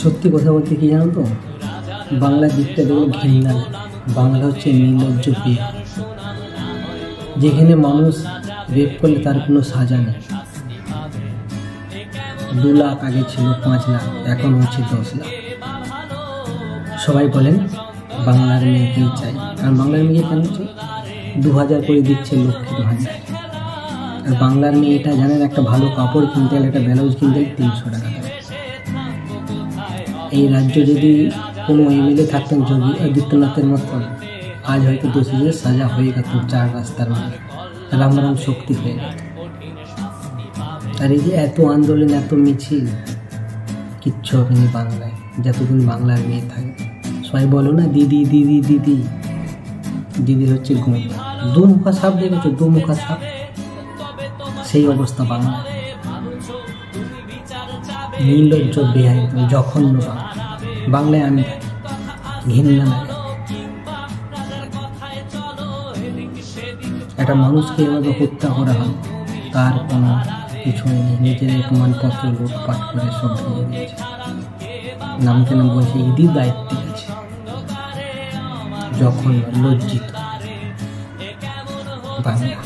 সত্যি কথা বলতে কি জানো তো, বাংলার দিকটা দেখলে ঘৃণা লাগে। বাংলা হচ্ছে নির্লজ্জ পেয়ে, যেখানে মানুষ রেপ করলে তার কোনো সাজা নেই। 2 লাখ আগে ছিল 5 লাখ, এখন হচ্ছে 10 লাখ। সবাই বলেন বাংলার মেয়েকেই চাই, কারণ বাংলার মেয়ে কেন চাই? 2000 করে দিচ্ছে লক্ষ্মীর ভাণ্ডার। আর বাংলার মেয়েটা জানেন, একটা ভালো কাপড় কিনতে গেলে, একটা ব্লাউজ কিনতে গেলে 300 টাকা দেয়। এই রাজ্য যদি কোনো এমএলএ থাকতেন যোগী আদিত্যনাথের মতন, আজ হয়তো দোষীদের সাজা হয়ে গেত 4 রাস্তার মধ্যে, রাম রাম শক্তি হয়ে গেত। আর এই যে এত আন্দোলন, এত মিছিল, কিচ্ছু হবে না বাংলায় যতদিন বাংলার মেয়ে থাকে। সবাই বলো না দিদি দিদি দিদি, দিদি হচ্ছে গুণ। 2 মুখা সাপ দেখেছো? 2 মুখা সাপ, সেই অবস্থা বাংলায়। নির্লজ্জ বেহাই, জঘন্য বাংলায় আমি ঘৃণা লাগে। একটা মানুষকে এভাবে হত্যা করা হয়, তার কোনো কিছু নেই। নিজের প্রমাণপত্র লুটপাট করে সব ভেঙে দিয়েছে। নামকে নাম বলছে ইদির দায়িত্বে আছে, যখন লজ্জিত বাংলা।